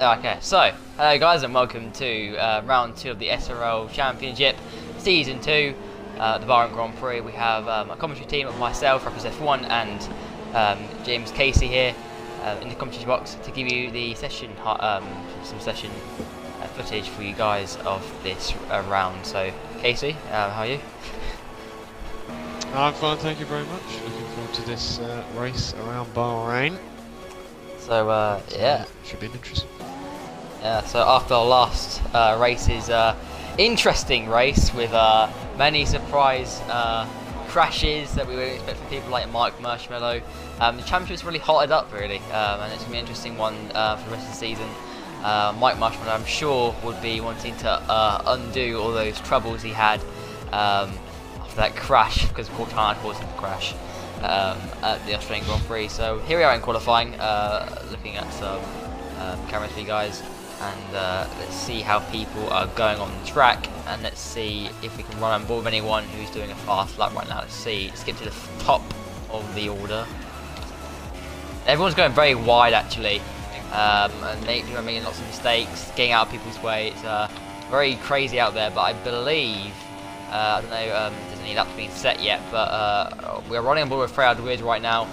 Okay, so hello guys and welcome to round 2 of the SRL Championship, Season 2, the Bahrain Grand Prix. We have a commentary team of myself, Rappers F1, and James Casey here in the commentary box to give you the session, some session footage for you guys of this round. So, Casey, how are you? I'm fine, thank you very much. Looking forward to this race around Bahrain. So, yeah. Should be interesting. Yeah, so after our last race's interesting race with many surprise crashes that we would expect from people like Mike Marshmallow, the championship's really hotted up really, and it's going to be an interesting one for the rest of the season. Mike Marshmallow, I'm sure, would be wanting to undo all those troubles he had after that crash, because of course China caused him to crash at the Australian Grand Prix. So here we are in qualifying, looking at some cameras for you guys, and let's see how people are going on the track, and let's see if we can run on board with anyone who's doing a fast lap right now. Let's skip to the top of the order. Everyone's going very wide actually, and people are making lots of mistakes, getting out of people's way. It's very crazy out there, but I believe, I don't know, there's any laps being set yet, but we're running on board with Freya Weird right now.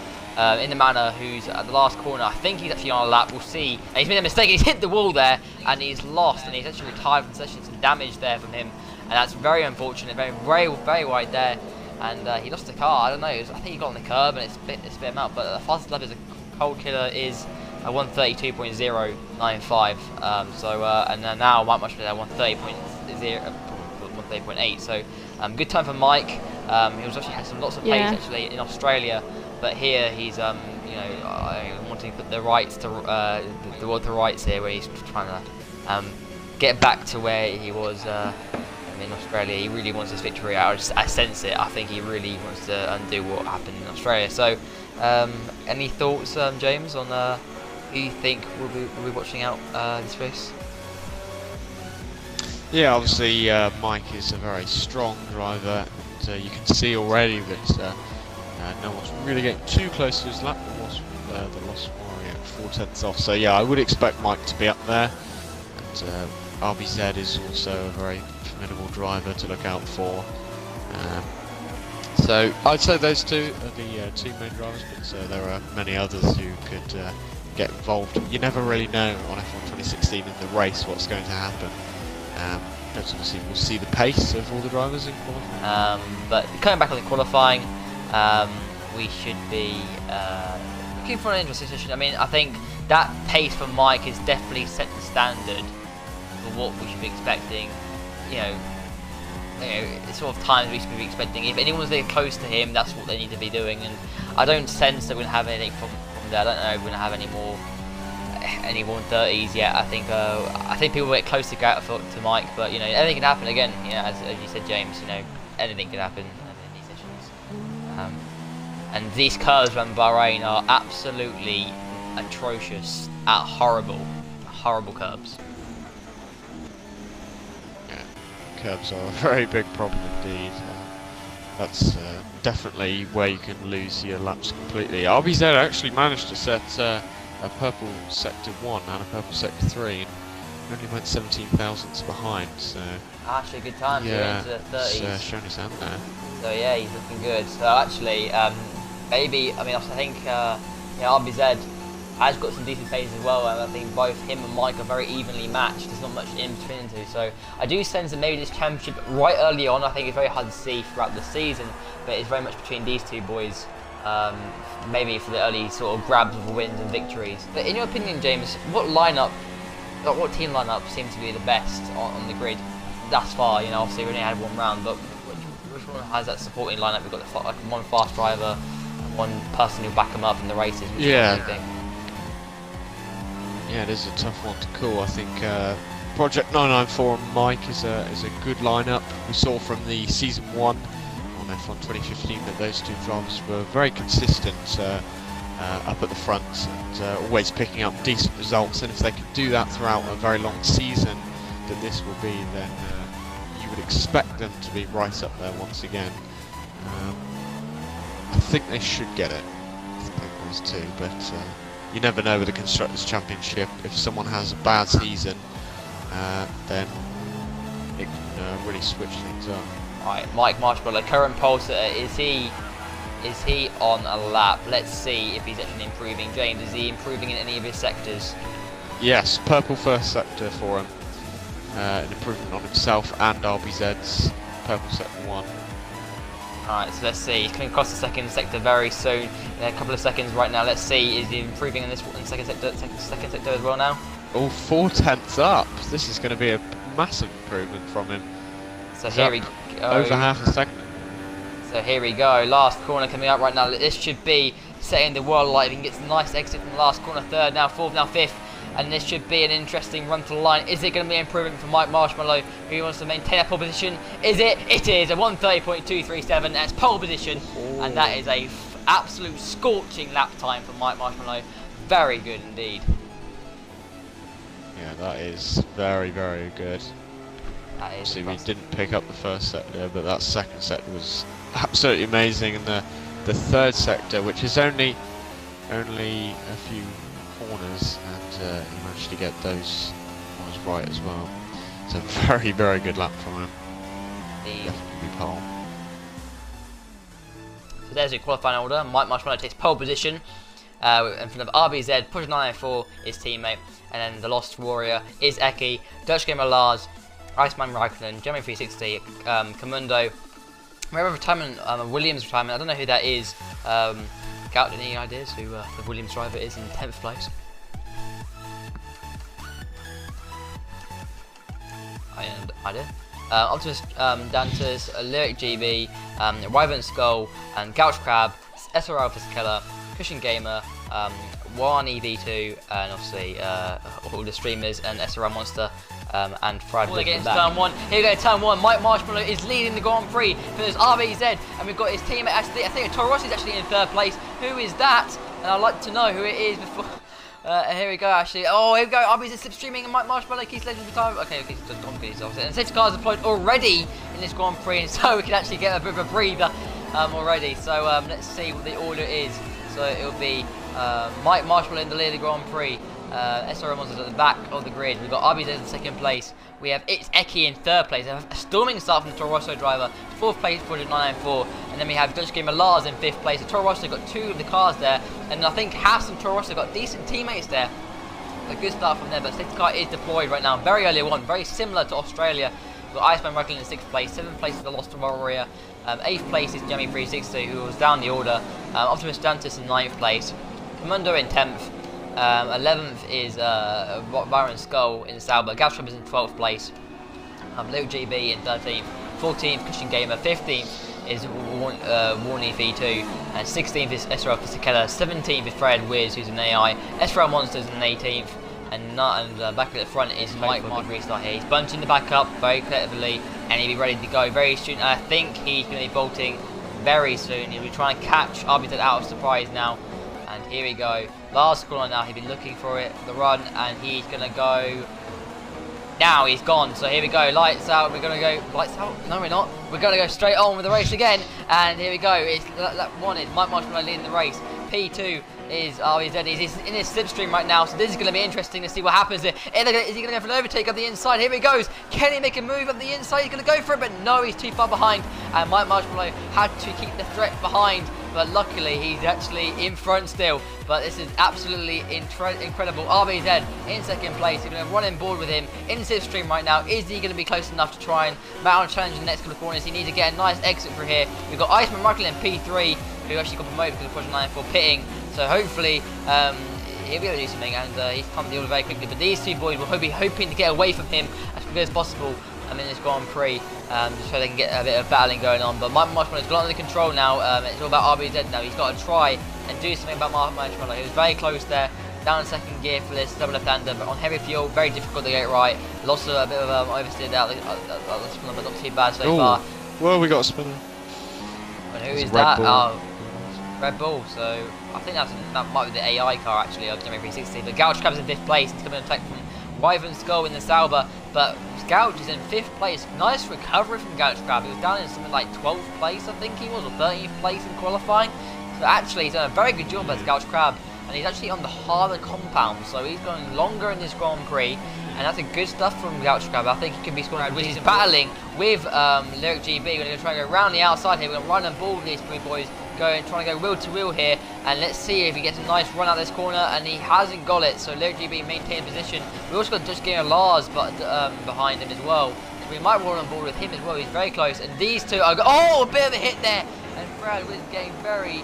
In the manner who's at the last corner. I think he's actually on a lap, we'll see. And he's made a mistake, he's hit the wall there, and he's lost, and he's actually retired from the session. Some damage there from him, and that's very unfortunate, very wide there. And he lost the car, I don't know, I think he got on the curb and it spit him out, but the fastest lap is a cold killer is a 132.095. And then now Mike Marshall at 130.8, so good time for Mike. He was actually had lots of pace actually in Australia. But here he's, wanting to put the rights to the rights here, where he's trying to get back to where he was in Australia. He really wants this victory. I sense it. I think he really wants to undo what happened in Australia. So, any thoughts, James, on who you think will be watching out this race? Yeah, obviously Mike is a very strong driver, and you can see already that. No one's really getting too close to his lap. The loss Warrior at 4/10 off. So yeah, I would expect Mike to be up there. And RBZ is also a very formidable driver to look out for. So I'd say those two are the two main drivers, but there are many others who could get involved. You never really know on F1 2016 in the race what's going to happen. But obviously we'll see the pace of all the drivers in qualifying. But coming back on the qualifying, we should be looking for an interesting session. I mean, I think that pace for Mike has definitely set the standard for what we should be expecting. Sort of times we should be expecting. If anyone's there close to him, that's what they need to be doing. And I don't sense that we're gonna have anything from there. I don't know if we're gonna have any 130s yet. I think people will get close to get to Mike, but anything can happen again. As you said, James, anything can happen. And these curves around Bahrain are absolutely atrocious at horrible curbs. Yeah, curbs are a very big problem indeed. That's definitely where you can lose your laps completely. RBZ actually managed to set a purple sector 1 and a purple sector 3, and only went 17 thousandths behind. So actually, good time to get into the 30s. Showing his hand there. So yeah, he's looking good. So actually, maybe, I think RBZ has got some decent pace as well, and I think both him and Mike are very evenly matched. There's not much in between the two. So I do sense that maybe this championship right early on, I think it's very hard to see throughout the season, but it's very much between these two boys. Maybe for the early sort of grabs of wins and victories. But in your opinion, James, what team lineup seems to be the best on the grid thus far? Obviously we only had one round, but which one has that supporting lineup? We've got one fast driver, and one person who'll back them up in the races. Yeah, it is a tough one to call. I think Project 994 and Mike is a good lineup. We saw from the season 1 on F1 2015 that those two drivers were very consistent up at the front, and always picking up decent results. And if they can do that throughout a very long season that this will be, then you would expect them to be right up there once again. I think they should get it, those two, but you never know with the Constructors' Championship. If someone has a bad season, then it can really switch things up. Right, Mike Marshmallow, current pole sitter, is he on a lap? Let's see if he's actually improving. James, is he improving in any of his sectors? Yes, purple first sector for him. An improvement on himself and RBZ's purple sector 1. Alright, so let's see. He's coming across the second sector very soon. In a couple of seconds right now. Let's see, is he improving in this second sector as well now? Oh, 4 tenths up. This is going to be a massive improvement from him. So here we go. Over half a second. So here we go. Last corner coming up right now. This should be setting the world alight. He gets a nice exit from the last corner. Third, now fourth, now fifth. And this should be an interesting run to the line. Is it going to be an improvement for Mike Marshmallow, who wants to maintain a pole position? Is it? It is. A 1:30.237. That's pole position. Ooh. And that is a absolute scorching lap time for Mike Marshmallow. Very good indeed. Yeah, that is very, very good. That is See, impressive. we didn't pick up the first sector, but that second sector was absolutely amazing. And the third sector, which is only a few corners, and he managed to get those corners right as well. It's a very, very good lap from him. Definitely pole. So there's your qualifying order. Mike Marshmallow takes pole position in front of RBZ, Push 994, his teammate, and then the Lost Warrior is Eki, Dutch Gamer Lars, Iceman Raikkonen, Jeremy 360, Comundo, retirement, Williams retirement. I don't know who that is. Gout, any ideas who the Williams driver is in 10th place? I did. Optimus Dantas, Lyric GB, Wyvern Skull, and Gouch Crab, SRL Fizikella, Cushion Gamer, Warney V2, and obviously all the streamers and SRL Monster. And Friday. We're getting to turn 1. Here we go, turn 1. Mike Marshmallow is leading the Grand Prix for this RBZ, and we've got his teammate. Actually, I think Toro Rossi's actually in 3rd place. Who is that? And I'd like to know who it is before. Here we go, actually. Oh, here we go. RBZ slipstreaming, and Mike Marshmallow keeps legends of time. Okay, he's just gone because he's and 6 cars deployed already in this Grand Prix, and so we can actually get a bit of a breather already. So let's see what the order is. So it'll be Mike Marshmallow in the lead of the Grand Prix. SRL Monsters at the back of the grid. We've got RBZ in 2nd place. We have It's Eki in 3rd place. A storming start from the Toro Rosso driver. 4th place, Project 994. And then we have Dutch Gamer Lars in 5th place. The Toro Rosso got 2 of the cars there. And I think Haas and Toro Rosso got decent teammates there. A good start from there. But 6th car is deployed right now. Very early on. Very similar to Australia. We've got Iceman Raikkonen in 6th place. 7th place is the Lost Warrior. 8th place is Jamie 360, who was down the order. Optimus Dantas in 9th place. Commando in 10th. 11th is Byron Skull in Sauber. Gavstrap is in 12th place. Luke GB in 13th. 14th, Christian Gamer. 15th is Warney V2. And 16th is SRL Fizikella. 17th is Fred Wiz, who's an AI. SRL Monsters in 18th. And back at the front is Mike Mark restart here. He's bunching the back up very cleverly, and he'll be ready to go very soon. I think he's going to be bolting very soon. He'll be trying to catch RBZ out of surprise now. And here we go. Last corner now. He's been looking for it, the run, and he's going to go. Now he's gone. So here we go. Lights out. We're going to go. Lights out? No, we're not. We're going to go straight on with the race again. And here we go. It's lap 1 is Mike Marshmallow leading the race. P2 is RBZ. He's in his slipstream right now, so this is going to be interesting to see what happens here. Is he going to go for an overtake up the inside? Here he goes. Can he make a move up the inside? He's going to go for it, but no, he's too far behind. And Mike Marshmallow had to keep the threat behind, but luckily he's actually in front still. But this is absolutely incredible. RBZ in 2nd place. He's going to run in board with him in slipstream right now. Is he going to be close enough to try and mount on challenge in the next couple of corners? He needs to get a nice exit through here. We've got Iceman Raikkonen in P3, who actually got promoted because of Project 994 pitting. So hopefully he'll be able to do something, and he's come to the order very quickly. But these 2 boys will be hoping to get away from him as quickly as possible in this Grand Prix, just so they can get a bit of battling going on. But Mike Marshmallow's got under control now. It's all about RBZ now. He's got to try and do something about Mike Marshmallow. He was very close there, down in 2nd gear for this double left-hander, but on heavy fuel, very difficult to get it right. Lost a bit of oversteered out, but not too bad so far. Well, we got a spinner. And who is that? Oh, Red Bull. So I think that might be the AI car actually of Jamie 360. But Gouch Crab's in 5th place. He's coming to attack from Wyvern Skull in the Sauber, but Gouch is in 5th place. Nice recovery from Gouch Crab. He was down in something like 12th place, I think he was, or 13th place in qualifying. So actually, he's done a very good job as Gouch Crab. and he's actually on the harder compound, so he's going longer in this Grand Prix, and that's a good stuff from Gaucho Cab. I think he can be scoring. He's battling with Lyric GB. We're going to try and go around the outside here. We're going to run and ball these three boys, trying to go wheel to wheel here, and let's see if he gets a nice run out this corner, and he hasn't got it, so Lyric GB maintains position. We also got just getting Lars behind him as well, so we might roll on board with him as well. He's very close, and these two are a bit of a hit there, and Brad Wiz getting very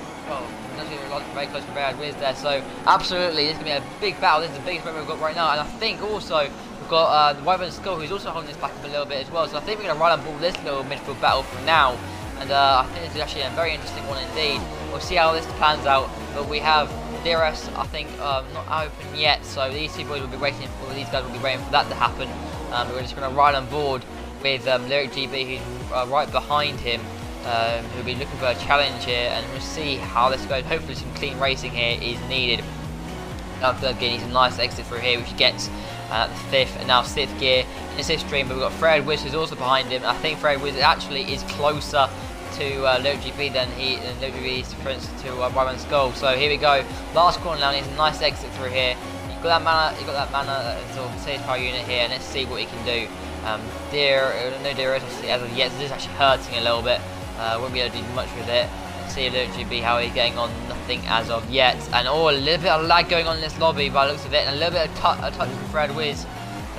close to Brad Wiz there, so absolutely this is going to be a big battle. This is the biggest battle we've got right now, and I think also we've got the Wyvern Skull, who's also holding this back up a little bit as well, so I think we're going to run on board this little midfield battle for now. And I think this is actually a very interesting one indeed. We'll see how this plans out. But we have DRS, I think, not open yet. So these two boys will be waiting for, these guys will be waiting for that to happen. But we're just going to ride on board with Lyric GB, who's right behind him. Who'll be looking for a challenge here. And we'll see how this goes. Hopefully some clean racing here is needed. Third gear needs a nice exit through here, which he gets at the 5th and now 6th gear in the 6th stream. But we've got Fred Wiz, who's also behind him. I think Fred Wiz actually is closer to Lyric GB than Lyric GB is to Wyvern Skull. So here we go. Last corner now needs a nice exit through here. You've got that mana sort of stage power unit here, and let's see what he can do. No DRS as of yet, so this is actually hurting a little bit. Won't be able to do much with it. Let's see Lyric GB how he's getting on. Nothing as of yet, and a little bit of lag going on in this lobby by the looks of it, and a little bit of touch from Fred Wiz.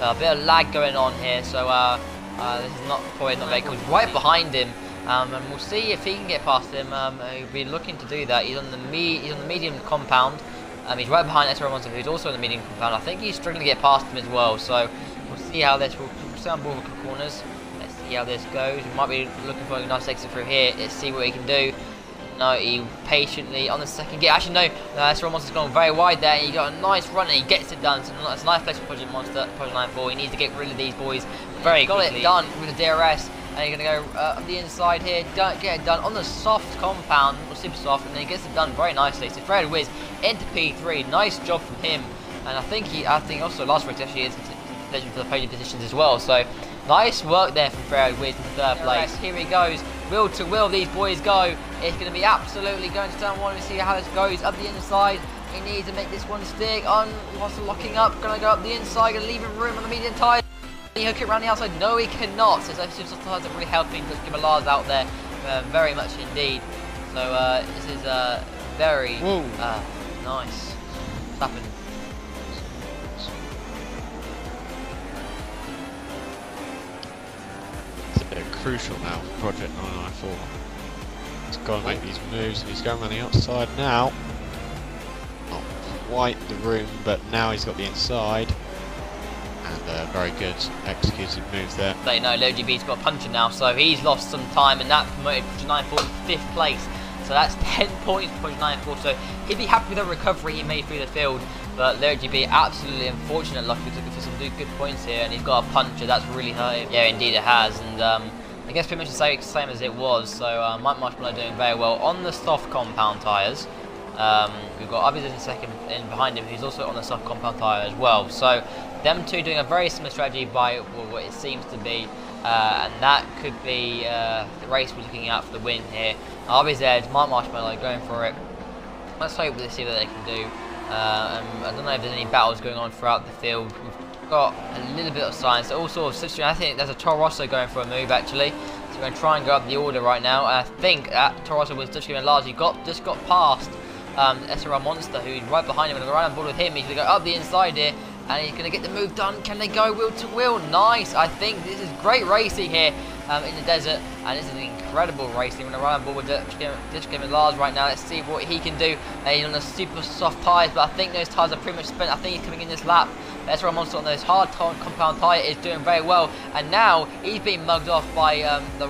A bit of lag going on here, so this is probably not very cool. He's right behind him. And we'll see if he can get past him. He'll be looking to do that. He's on the medium compound. He's right behind SRL Monster, who's also on the medium compound. I think he's struggling to get past him as well. So we'll see how this will stay on board with corners. Let's see how this goes. We might be looking for a nice exit through here. Let's see what he can do. No, he patiently on the second gear. Actually, no, SRL Monster's gone very wide there. And he got a nice run and he gets it done. So it's a nice place for Project 94. He needs to get rid of these boys very quickly. Got it done with the DRS. And you're going to go up the inside here, get it done on the soft compound, or super soft, and then he gets it done very nicely. So Fred Wiz into P3, nice job from him. And I think also last race actually is in for the podium positions as well. So nice work there from Fred Wiz in third place. Here he goes, wheel to wheel these boys go. It's going to be absolutely going to turn one. We see how this goes up the inside. He needs to make this one stick on. Wants locking up, going to go up the inside, going to leave him room on the medium tyre. Can he hook it around the outside? No, he cannot. So those super tires are really helping to give a Lars out there, very much indeed. So this is very nice. What's happened? It's crucial now for Project 994. He's got to make these moves, and he's going around the outside now. Not quite the room, but now he's got the inside. And very good executed move there. They know Lyric GB's got a puncher now, so he's lost some time, and that promoted Project 94 to 5th place. So that's 10 points for Project 94. So he'd be happy with the recovery he made through the field. But Lyric GB absolutely unfortunate. Luckily took it for some good points here, and he's got a puncher. That's really hurt him. Yeah, indeed it has. And I guess pretty much the same as it was. So Mike Marshmallow doing very well on the soft compound tyres. We've got Abby's in second in behind him, who's also on the soft compound tyre as well. So them two doing a very similar strategy by what it seems to be, and that could be the race we're looking at for the win here. RB's Edge, Mark Marshmallow going for it. Let's hope we'll see what they can do. I don't know if there's any battles going on throughout the field. We've got a little bit of science. Also, Slipstream, I think there's a Toro Rosso going for a move actually. So we're going to try and go up the order right now. And I think that Toro Rosso was just going to largely just got past SRL Monster, who's right behind him. We're going to go right on board with him. He's going to go up the inside here. And he's going to get the move done. Can they go wheel to wheel? Nice. I think this is great racing here in the desert. And this is an incredible racing. We're going to run on board with Ditchcam and Lars right now. Let's see what he can do. He's on the super soft tyres, but I think those tyres are pretty much spent. I think he's coming in this lap. SRL Monster on those hard compound tyre is doing very well. And now he's being mugged off by the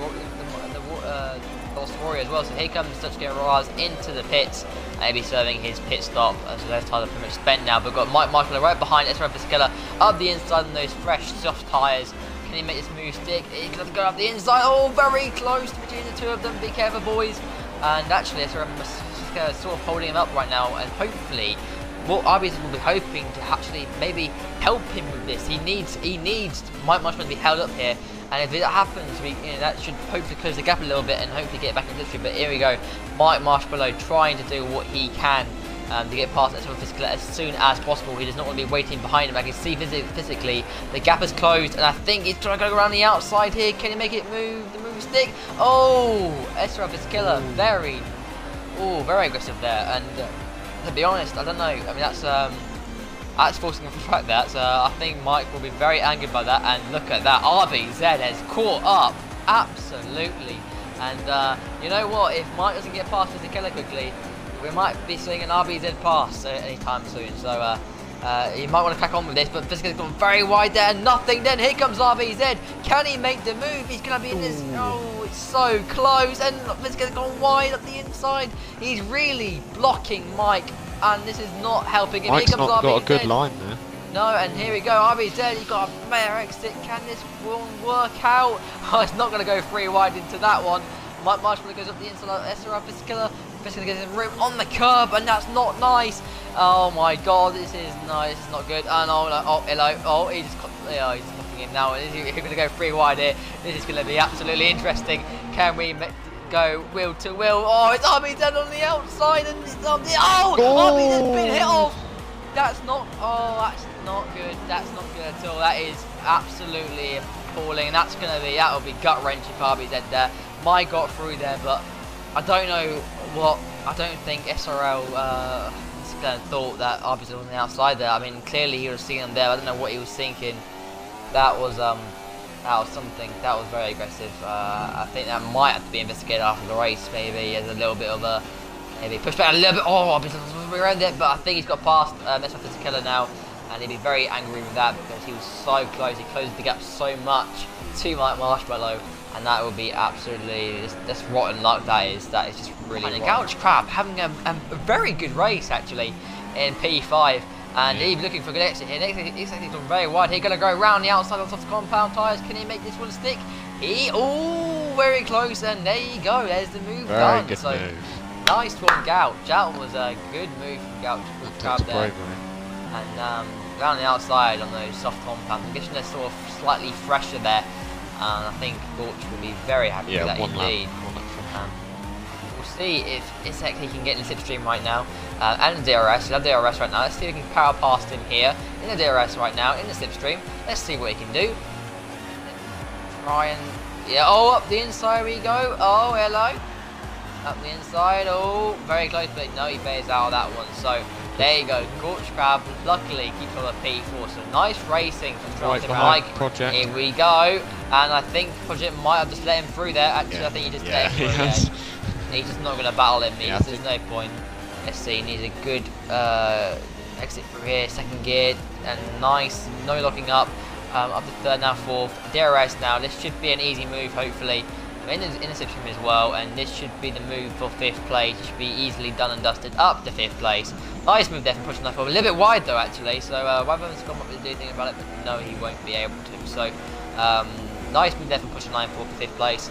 Lost Warrior as well. So here comes Ditchcam Lars into the pits. And he'll be serving his pit stop. So those tyres are pretty much spent now. But we've got Mike Marshmallow right behind SRL Pascella up the inside on those fresh soft tyres. Can he make this move stick? He's going to have to go up the inside. Oh, very close between the two of them. Be careful, boys. And actually, SRL Pascella is sort of holding him up right now. And hopefully, what RBs will be hoping to actually maybe help him with this. He needs Mike Marshmallow to be held up here. And if that happens, that should hopefully close the gap a little bit and hopefully get back into history. But here we go, Mike Marshmallow trying to do what he can to get past SRL Physical as soon as possible. He does not want to be waiting behind him. I can see physically the gap is closed, and I think he's trying to go around the outside here. Can he make it move? The move stick. Oh, SRL Physical, very aggressive there. And to be honest, I don't know. I mean, that's forcing him to track that. So I think Mike will be very angered by that. And look at that, RBZ has caught up absolutely. And you know what? If Mike doesn't get past Physical quickly, we might be seeing an RBZ pass anytime soon. So he might want to crack on with this, but Physical's gone very wide there, nothing. Then here comes RBZ. Can he make the move? He's going to be in this. Oh, it's so close. And Physical's gone wide up the inside. He's really blocking Mike, and this is not helping him. Mike's here comes not RBZ. got a good line there. No, and here we go, RBZ, he's got a fair exit. Can this one work out? Oh, it's not going to go free wide into that one. Mike Marshmallow goes up the inside of SRL Physical. Physical gets in room on the curb, and that's not nice. Oh my god, this is not good. And hello, he's knocking him now. He's going to go free wide here. This is going to be absolutely interesting. Can we go wheel to wheel? Oh, it's RBZ on the outside, and it's on the RBZ's been hit off. That's not good. That's not good at all. That is absolutely appalling, and that'll be gut wrenching for RBZ there. Mike got through there, but I don't know what. I don't think SRL thought that RBZ was on the outside there. I mean, clearly he was seeing him there. I don't know what he was thinking. That was something. That was very aggressive. I think that might have to be investigated after the race. Maybe as a little bit of a push back a little bit. Oh, RBZ was around it, but I think he's got past SRL Physical now, and he'd be very angry with that because he was so close. He closed the gap so much to Mike Marshmallow. And that will be absolutely that's rotten luck. That is just really rotten. Couch Crab having a very good race actually in P5, and he's looking for a good exit here. Next exit's gone very wide. He's going to go around the outside on soft compound tyres. Can he make this one stick? Very close, and there you go. There's the move done. Good move. Nice from Gouch. That was a good move from Gouch Crab there. And around the outside on those soft compounds. I'm guessing they're sort of slightly fresher there. And I think Gorch will be very happy with that indeed. We'll see if Isaac he can get in the Slipstream right now. And the DRS, he'll have DRS right now. Let's see if we can power past him here in the DRS right now, in the Slipstream. Let's see what he can do. Try and up the inside we go. Oh, hello. Up the inside. Oh, very close, but no, he bails out of that one. So there you go. Gorch Crab luckily keeps on a P4. So nice racing from right Mike. Project. Here we go. And I think Project might have just let him through there. Actually, I think he just let him through there. He's just not going to battle him. There's no point. Let's see. He needs a good exit through here. Second gear. And nice. No locking up. Up to third, now fourth. DRS now. This should be an easy move, hopefully. In the Slipstream as well, and this should be the move for 5th place. It should be easily done and dusted up to 5th place. Nice move there from pushing that forward. A little bit wide though, actually. So Wabham's come up with do anything about it, but no, he won't be able to. So nice move there from pushing line forward to 5th place.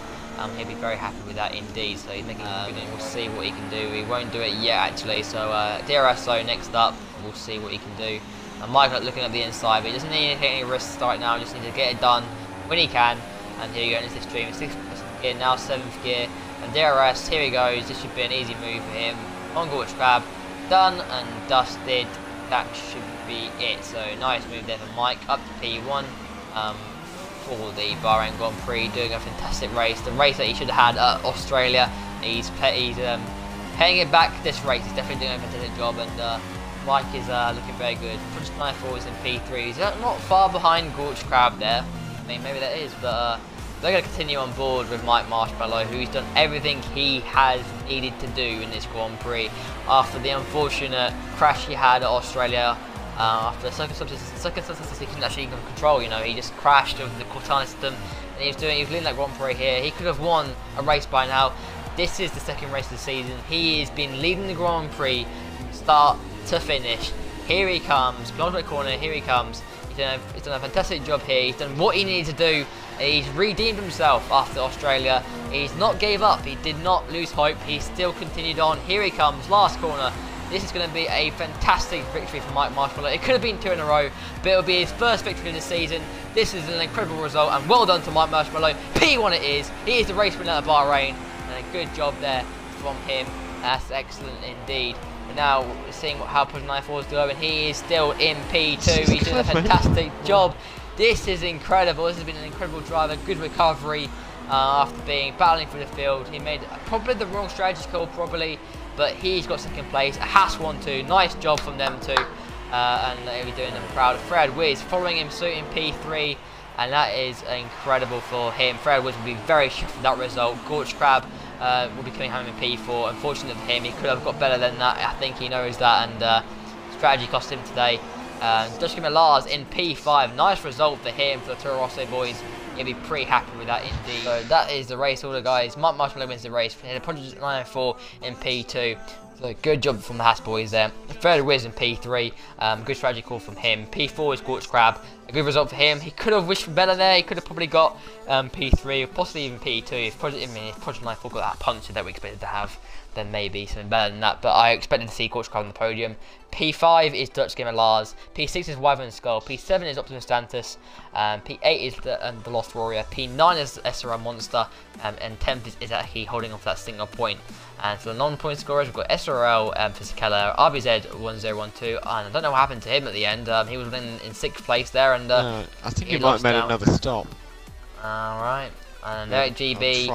He'll be very happy with that indeed. So he's making good. We'll see what he can do. He won't do it yet, actually. So DRS next up. We'll see what he can do. And Mike looking at the inside, but he doesn't need to take any risks right now. He just needs to get it done when he can. And here you go in this Slipstream. 6th gear, now 7th gear, and DRS, here he goes. This should be an easy move for him. On Gorch Crab, done and dusted. That should be it. So nice move there for Mike, up to P1 for the Bahrain Grand Prix, doing a fantastic race. The race that he should have had at Australia. He's paying it back this race. He's definitely doing a fantastic job, and Mike is looking very good. Punch 9-4 is in P3. He's not far behind Gorch Crab there. I mean, maybe that is, but they're going to continue on board with Mike Marshmallow, who's done everything he has needed to do in this Grand Prix after the unfortunate crash he had at Australia. After the circumstances he couldn't actually control, he just crashed with the Cortana system, and he was leading that Grand Prix here. He could have won a race by now. This is the second race of the season. He has been leading the Grand Prix start to finish. Here he comes, penultimate corner, here he comes. He's done a fantastic job here. He's done what he needed to do. He's redeemed himself after Australia. He's not gave up. He did not lose hope. He still continued on. Here he comes, last corner. This is going to be a fantastic victory for Mike Marshmallow. It could have been 2 in a row, but it'll be his first victory of the season. This is an incredible result, and well done to Mike Marshmallow. P1 it is. He is the race winner at Bahrain, and a good job there from him. That's excellent indeed. But now we're seeing how Project 94 is doing. He is still in P2. He's doing a fantastic job. This is incredible. This has been an incredible driver. Good recovery after being battling through the field. He made probably the wrong strategy call, but he's got second place. Haas 1-2. Nice job from them too. And they'll be doing them proud. Fred Wiz following him suit in P3. And that is incredible for him. Fred Wiz will be very shocked with that result. Gorge Crab will be coming home in P4. Unfortunately for him, he could have got better than that. I think he knows that, and strategy cost him today. Dutch Lars in P5. Nice result for him, for the Toro Rosso boys. He'll be pretty happy with that indeed. So that is the race order, guys. Mark Marshmallow wins the race. He had a Project 94 in P2. So good job from the Haas boys there. Third Wiz in P3. Good strategy call from him. P4 is Scorch Crab. A good result for him. He could have wished for better there. He could have probably got P3 or possibly even P2 if Project 94 got that puncture that we expected to have. Then maybe something better than that. But I expected to see Scorch Crab on the podium. P5 is Dutch Gamer Lars. P6 is Wyvern Skull. P7 is Optimus Stantus. P8 is the Lost Warrior. P9 is SRL Monster. And 10th is actually holding on for that single point. And for the non-point scorers, we've got SRL for Sakella, RBZ 1012, and I don't know what happened to him at the end. He was in 6th place there, and I think he might have made another stop. Alright, and Eric GB,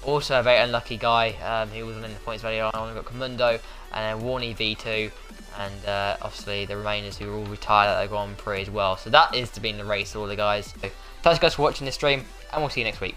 also a very unlucky guy. He wasn't in the points very early on. We've got Comundo, and then Warney V2, and obviously the remainers who are all retired at the Grand Prix as well. So that is to be in the race, all the guys. So, thanks guys for watching this stream, and we'll see you next week.